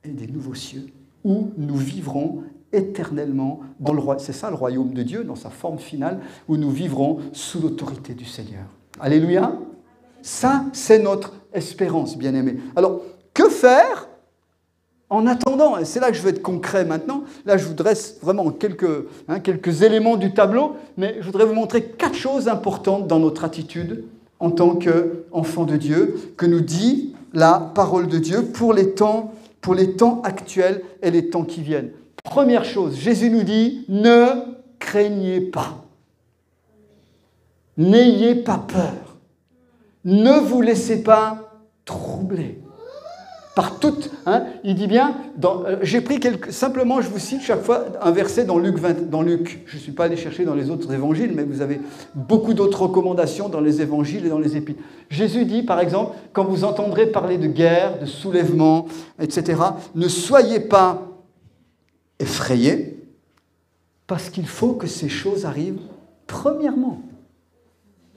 et des nouveaux cieux où nous vivrons éternellement dans le royaume. C'est ça le royaume de Dieu, dans sa forme finale, où nous vivrons sous l'autorité du Seigneur. Alléluia. Ça, c'est notre espérance, bien-aimés. Alors, que faire en attendant? Et c'est là que je vais être concret maintenant. Là, je vous dresse vraiment quelques éléments du tableau, mais je voudrais vous montrer 4 choses importantes dans notre attitude en tant qu'enfants de Dieu, que nous dit la parole de Dieu pour les temps actuels et les temps qui viennent. Première chose, Jésus nous dit, ne craignez pas. N'ayez pas peur. Ne vous laissez pas troubler. Par toutes, il dit bien, j'ai pris simplement, je vous cite chaque fois un verset dans Luc. Je ne suis pas allé chercher dans les autres évangiles, mais vous avez beaucoup d'autres recommandations dans les évangiles et dans les épîtres. Jésus dit, par exemple, quand vous entendrez parler de guerre, de soulèvement, etc., ne soyez pas effrayés, parce qu'il faut que ces choses arrivent premièrement.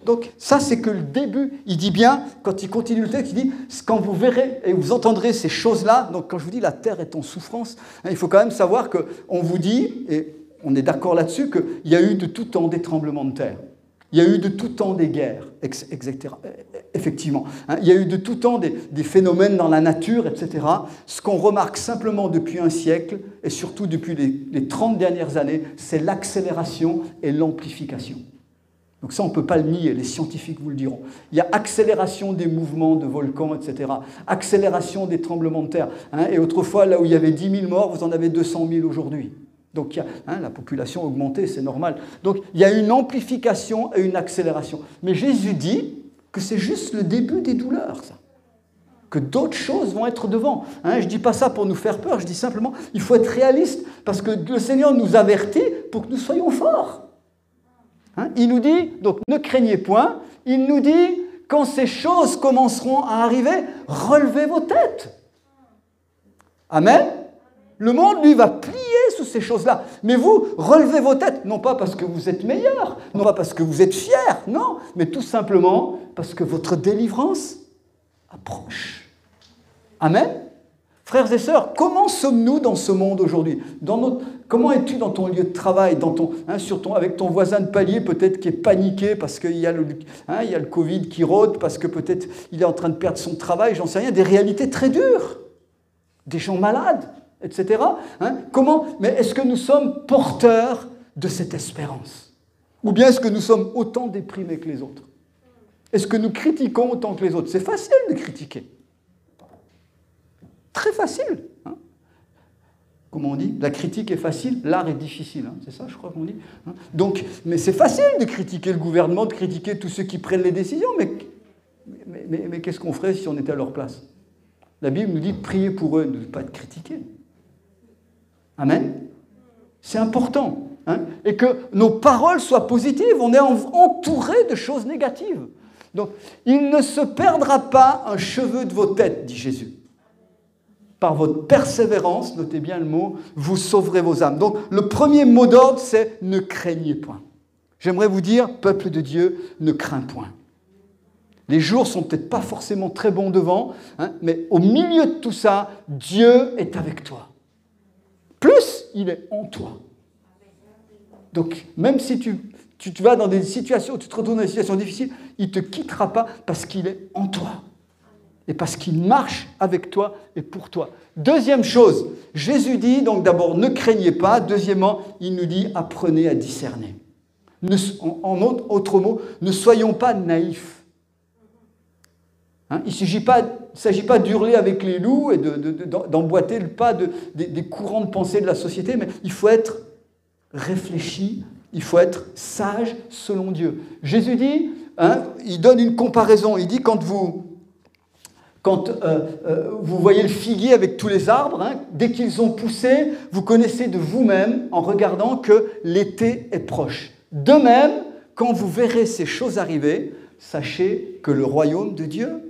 Donc ça, c'est que le début. Il dit bien, quand il continue le texte, il dit, quand vous verrez et vous entendrez ces choses-là, donc quand je vous dis la terre est en souffrance, il faut quand même savoir qu'on vous dit, et on est d'accord là-dessus, qu'il y a eu de tout temps des tremblements de terre. Il y a eu de tout temps des guerres, etc. Effectivement. Il y a eu de tout temps des phénomènes dans la nature, etc. Ce qu'on remarque simplement depuis un siècle, et surtout depuis les 30 dernières années, c'est l'accélération et l'amplification. Donc ça, on ne peut pas le nier, les scientifiques vous le diront. Il y a accélération des mouvements de volcans, etc. Accélération des tremblements de terre. Et autrefois, là où il y avait 10 000 morts, vous en avez 200 000 aujourd'hui. Donc la population a augmenté, c'est normal. Donc il y a une amplification et une accélération. Mais Jésus dit que c'est juste le début des douleurs, ça. Que d'autres choses vont être devant. Je ne dis pas ça pour nous faire peur, je dis simplement il faut être réaliste, parce que le Seigneur nous avertit pour que nous soyons forts. Il nous dit, donc ne craignez point, il nous dit, quand ces choses commenceront à arriver, relevez vos têtes. Amen. Le monde, lui, va plier sous ces choses-là. Mais vous, relevez vos têtes, non pas parce que vous êtes meilleurs, non pas parce que vous êtes fiers, non, mais tout simplement parce que votre délivrance approche. Amen. Frères et sœurs, comment sommes-nous dans ce monde aujourd'hui? Comment es-tu dans ton lieu de travail, avec ton voisin de palier peut-être qui est paniqué parce qu'il y a le Covid qui rôde, parce que peut-être il est en train de perdre son travail, j'en sais rien, des réalités très dures. des gens malades, etc. Comment? Mais est-ce que nous sommes porteurs de cette espérance? Ou bien est-ce que nous sommes autant déprimés que les autres? Est-ce que nous critiquons autant que les autres? C'est facile de critiquer. Très facile. Comment on dit? La critique est facile, l'art est difficile. C'est ça, je crois qu'on dit. Donc, mais c'est facile de critiquer le gouvernement, de critiquer tous ceux qui prennent les décisions. Mais qu'est-ce qu'on ferait si on était à leur place? La Bible nous dit de prier pour eux, de ne pas être critiqués. Amen. C'est important. Et que nos paroles soient positives. On est entouré de choses négatives. Donc, il ne se perdra pas un cheveu de vos têtes, dit Jésus. Par votre persévérance, notez bien le mot, vous sauverez vos âmes. Donc, le premier mot d'ordre, c'est ne craignez point. J'aimerais vous dire, peuple de Dieu, ne crains point. Les jours sont peut-être pas forcément très bons devant, mais au milieu de tout ça, Dieu est avec toi. Plus, il est en toi. Donc, même si tu vas dans des situations, tu te retrouves dans des situations difficiles, il ne te quittera pas parce qu'il est en toi. Et parce qu'il marche avec toi et pour toi. Deuxième chose, Jésus dit, donc d'abord, ne craignez pas. Deuxièmement, il nous dit, apprenez à discerner. En autres mots, ne soyons pas naïfs. Il ne s'agit pas d'hurler avec les loups et d'emboîter le pas des courants de pensée de la société, mais il faut être réfléchi, il faut être sage selon Dieu. Jésus dit, il donne une comparaison, il dit quand vous voyez le figuier avec tous les arbres, dès qu'ils ont poussé, vous connaissez de vous-même en regardant que l'été est proche. De même, quand vous verrez ces choses arriver, sachez que le royaume de Dieu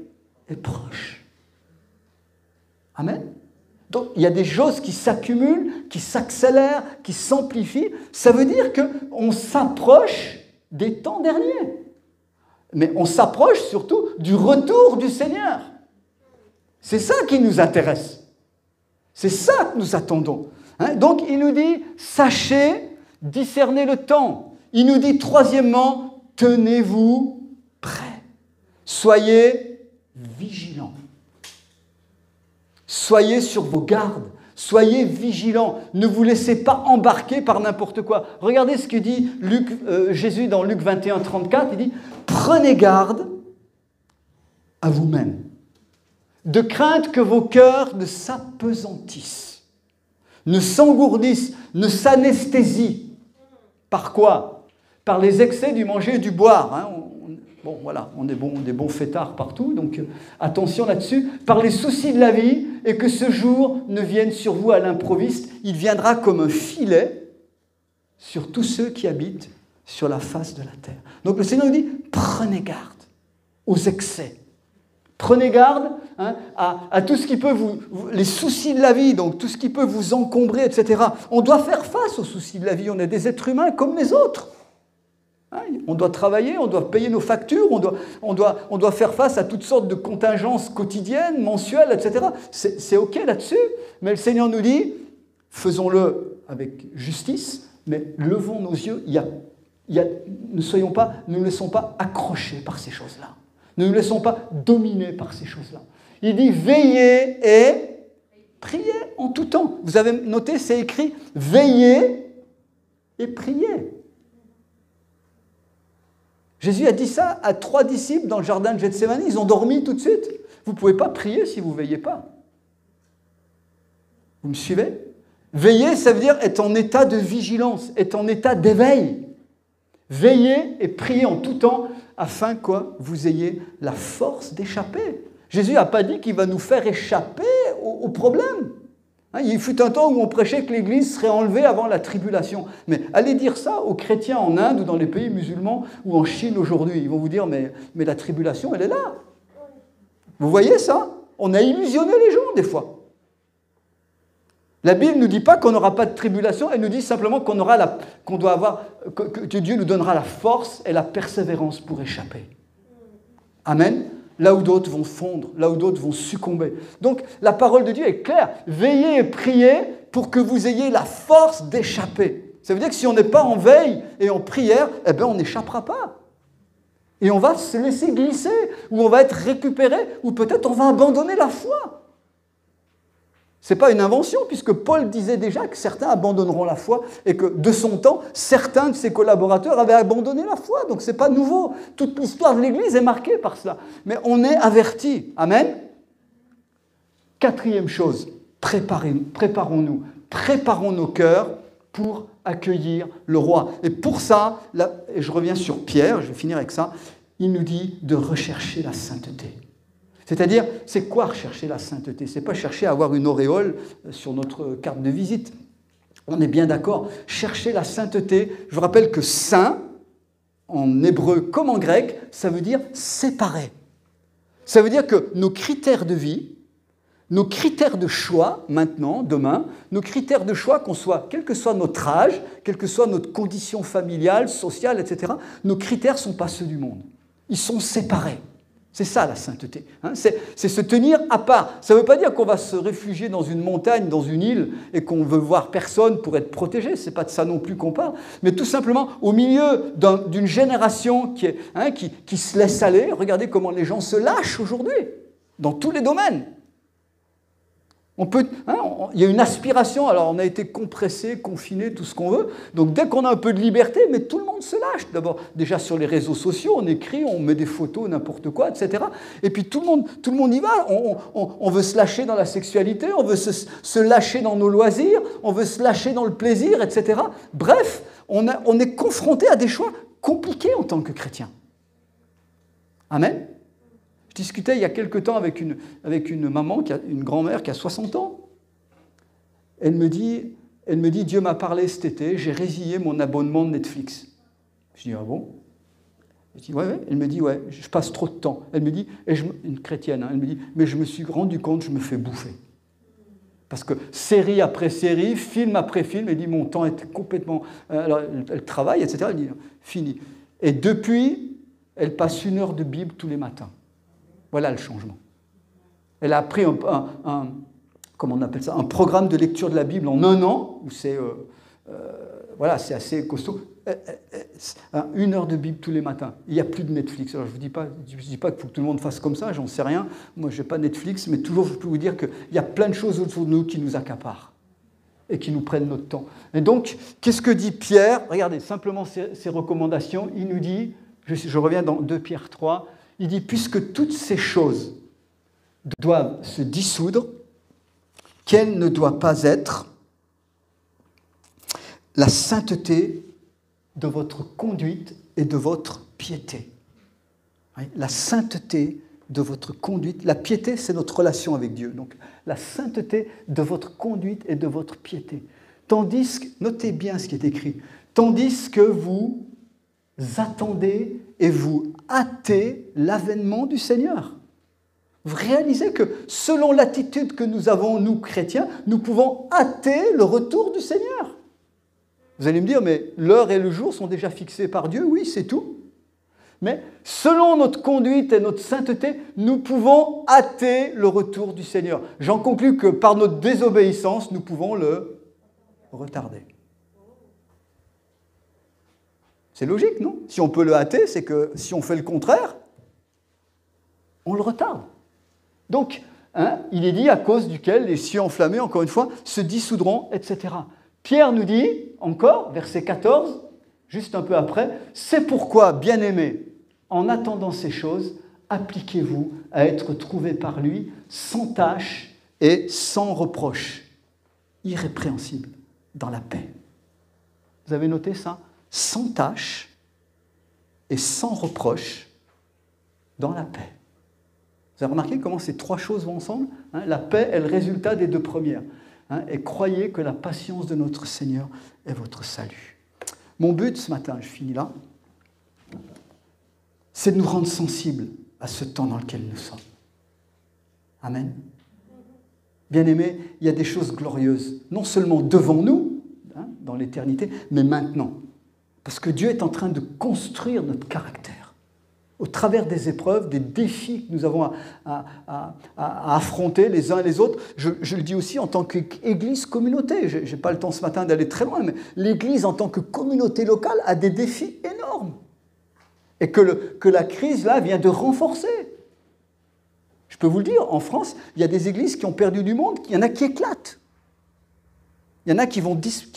est proche. Amen. Donc, il y a des choses qui s'accumulent, qui s'accélèrent, qui s'amplifient. Ça veut dire qu'on s'approche des temps derniers. Mais on s'approche surtout du retour du Seigneur. C'est ça qui nous intéresse. C'est ça que nous attendons. Donc, il nous dit, sachez discerner le temps. Il nous dit, troisièmement, tenez-vous prêts. Soyez vigilants. Soyez sur vos gardes. Soyez vigilants. Ne vous laissez pas embarquer par n'importe quoi. Regardez ce que dit Jésus dans Luc 21, 34. Il dit, prenez garde à vous-même, de crainte que vos cœurs ne s'apesantissent, ne s'engourdissent, ne s'anesthésient. Par quoi? Par les excès du manger et du boire. Bon, voilà, on est des bons fêtards partout, donc attention là-dessus. Par les soucis de la vie, et que ce jour ne vienne sur vous à l'improviste, il viendra comme un filet sur tous ceux qui habitent sur la face de la terre. Donc le Seigneur nous dit, prenez garde aux excès. Prenez garde à tout ce qui peut les soucis de la vie, donc tout ce qui peut vous encombrer, etc. On doit faire face aux soucis de la vie. On est des êtres humains comme les autres. On doit travailler, on doit payer nos factures, on doit faire face à toutes sortes de contingences quotidiennes, mensuelles, etc. C'est OK là-dessus, mais le Seigneur nous dit, faisons-le avec justice, mais levons nos yeux. Ne nous laissons pas accrocher par ces choses-là. Ne nous laissons pas dominer par ces choses-là. Il dit, veillez et priez en tout temps. Vous avez noté, c'est écrit, veillez et priez. Jésus a dit ça à 3 disciples dans le jardin de Gethsémani. Ils ont dormi tout de suite. Vous ne pouvez pas prier si vous ne veillez pas. Vous me suivez? Veiller, ça veut dire être en état de vigilance, être en état d'éveil. Veillez et priez en tout temps afin que vous ayez la force d'échapper. Jésus n'a pas dit qu'il va nous faire échapper au problème. Il fut un temps où on prêchait que l'Église serait enlevée avant la tribulation. Mais allez dire ça aux chrétiens en Inde ou dans les pays musulmans ou en Chine aujourd'hui. Ils vont vous dire, mais la tribulation, elle est là. Vous voyez ça? On a illusionné les gens des fois. La Bible ne nous dit pas qu'on n'aura pas de tribulation, elle nous dit simplement que Dieu nous donnera la force et la persévérance pour échapper. Amen. Là où d'autres vont fondre, là où d'autres vont succomber. Donc, la parole de Dieu est claire. Veillez et priez pour que vous ayez la force d'échapper. Ça veut dire que si on n'est pas en veille et en prière, on n'échappera pas. Et on va se laisser glisser, ou on va être récupéré, ou peut-être on va abandonner la foi. Ce n'est pas une invention, puisque Paul disait déjà que certains abandonneront la foi et que de son temps, certains de ses collaborateurs avaient abandonné la foi. Donc ce n'est pas nouveau. Toute l'histoire de l'Église est marquée par cela. Mais on est avertis. Amen. Quatrième chose, préparons-nous, préparons nos cœurs pour accueillir le roi. Et pour ça, là, et je reviens sur Pierre, je vais finir avec ça, il nous dit de rechercher la sainteté. C'est-à-dire, c'est quoi rechercher la sainteté? Ce n'est pas chercher à avoir une auréole sur notre carte de visite. On est bien d'accord. Chercher la sainteté, je vous rappelle que saint, en hébreu comme en grec, ça veut dire séparé. Ça veut dire que nos critères de vie, nos critères de choix, maintenant, demain, nos critères de choix, quel que soit notre âge, quelle que soit notre condition familiale, sociale, etc., nos critères ne sont pas ceux du monde. Ils sont séparés. C'est ça la sainteté. Hein, c'est se tenir à part. Ça ne veut pas dire qu'on va se réfugier dans une montagne, dans une île, et qu'on veut voir personne pour être protégé. Ce n'est pas de ça non plus qu'on parle. Mais tout simplement, au milieu d'une génération qui se laisse aller, regardez comment les gens se lâchent aujourd'hui, dans tous les domaines. Il y a une aspiration, alors on a été compressé, confiné, tout ce qu'on veut, donc dès qu'on a un peu de liberté, mais tout le monde se lâche. D'abord, déjà sur les réseaux sociaux, on écrit, on met des photos, n'importe quoi, etc. Et puis tout le monde y va, on veut se lâcher dans la sexualité, on veut se lâcher dans nos loisirs, on veut se lâcher dans le plaisir, etc. Bref, on est confronté à des choix compliqués en tant que chrétien. Amen. Je discutais il y a quelque temps avec une maman, une grand-mère qui a 60 ans. Elle me dit, Dieu m'a parlé cet été, j'ai résilié mon abonnement de Netflix. Je dis, ah bon? Je dis, ouais. Elle me dit, ouais, je passe trop de temps. Elle me dit, une chrétienne, hein, elle me dit, mais je me suis rendu compte, je me fais bouffer. Parce que série après série, film après film, elle dit, mon temps est complètement... alors, elle travaille, etc. Elle dit, fini. Et depuis, elle passe 1 heure de Bible tous les matins. Voilà le changement. Elle a appris comment on appelle ça, un programme de lecture de la Bible en 1 an, où c'est assez costaud. 1 heure de Bible tous les matins. Il n'y a plus de Netflix. Alors je ne dis pas qu'il faut que tout le monde fasse comme ça, j'en sais rien. Moi, je n'ai pas Netflix, mais toujours, je peux vous dire qu'il y a plein de choses autour de nous qui nous accaparent et qui nous prennent notre temps. Et donc, qu'est-ce que dit Pierre? Regardez, simplement ses recommandations. Il nous dit, je reviens dans 2 Pierre 3, il dit, puisque toutes ces choses doivent se dissoudre, quelle ne doit pas être la sainteté de votre conduite et de votre piété. La sainteté de votre conduite, la piété, c'est notre relation avec Dieu. Donc, la sainteté de votre conduite et de votre piété. Tandis que, notez bien ce qui est écrit, tandis que vous attendez et vous hâtez l'avènement du Seigneur. Vous réalisez que selon l'attitude que nous avons, nous chrétiens, nous pouvons hâter le retour du Seigneur. Vous allez me dire, mais l'heure et le jour sont déjà fixés par Dieu. Oui, c'est tout. Mais selon notre conduite et notre sainteté, nous pouvons hâter le retour du Seigneur. J'en conclus que par notre désobéissance, nous pouvons le retarder. C'est logique, non? Si on peut le hâter, c'est que si on fait le contraire, on le retarde. Donc, il est dit à cause duquel les cieux enflammés, encore une fois, se dissoudront, etc. Pierre nous dit, encore, verset 14, juste un peu après, « C'est pourquoi, bien-aimés, en attendant ces choses, appliquez-vous à être trouvés par lui sans tache et sans reproche, irrépréhensibles, dans la paix. » Vous avez noté ça? Sans tache et sans reproche, dans la paix. Vous avez remarqué comment ces 3 choses vont ensemble? La paix est le résultat des 2 premières. Et croyez que la patience de notre Seigneur est votre salut. Mon but ce matin, je finis là, c'est de nous rendre sensibles à ce temps dans lequel nous sommes. Amen. Bien-aimés, il y a des choses glorieuses, non seulement devant nous, dans l'éternité, mais maintenant. Parce que Dieu est en train de construire notre caractère. Au travers des épreuves, des défis que nous avons à affronter les uns et les autres. Je le dis aussi en tant qu'Église communauté. Je n'ai pas le temps ce matin d'aller très loin, mais l'Église en tant que communauté locale a des défis énormes. Et que la crise, là, vient de renforcer. Je peux vous le dire, en France, il y a des églises qui ont perdu du monde, il y en a qui éclatent. Il y en a qui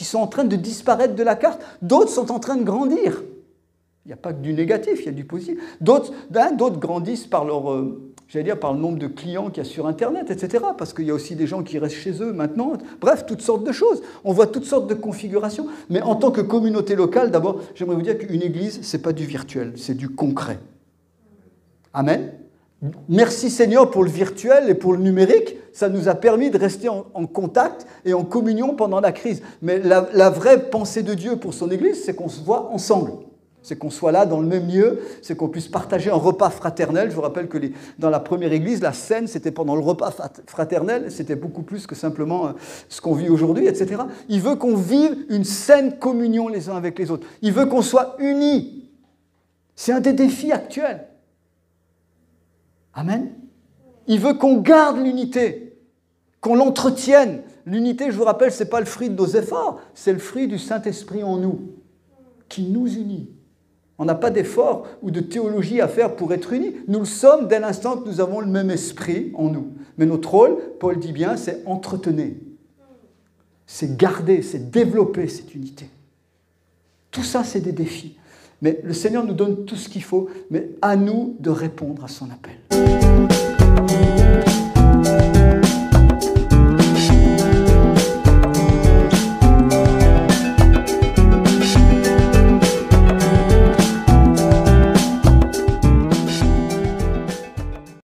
sont en train de disparaître de la carte, d'autres sont en train de grandir. Il n'y a pas que du négatif, il y a du positif. D'autres grandissent par par le nombre de clients qu'il y a sur Internet, etc. Parce qu'il y a aussi des gens qui restent chez eux maintenant. Bref, toutes sortes de choses. On voit toutes sortes de configurations. Mais en tant que communauté locale, d'abord, j'aimerais vous dire qu'une église, ce n'est pas du virtuel, c'est du concret. Amen. Merci Seigneur pour le virtuel et pour le numérique. Ça nous a permis de rester en contact et en communion pendant la crise. Mais la vraie pensée de Dieu pour son église, c'est qu'on se voit ensemble. C'est qu'on soit là dans le même lieu, c'est qu'on puisse partager un repas fraternel. Je vous rappelle que dans la première église, la scène, c'était pendant le repas fraternel, c'était beaucoup plus que simplement ce qu'on vit aujourd'hui, etc. Il veut qu'on vive une saine communion les uns avec les autres. Il veut qu'on soit unis. C'est un des défis actuels. Amen. Il veut qu'on garde l'unité, qu'on l'entretienne. L'unité, je vous rappelle, ce n'est pas le fruit de nos efforts, c'est le fruit du Saint-Esprit en nous, qui nous unit. On n'a pas d'effort ou de théologie à faire pour être unis. Nous le sommes dès l'instant que nous avons le même esprit en nous. Mais notre rôle, Paul dit bien, c'est entretenir. C'est garder, c'est développer cette unité. Tout ça, c'est des défis. Mais le Seigneur nous donne tout ce qu'il faut, mais à nous de répondre à son appel.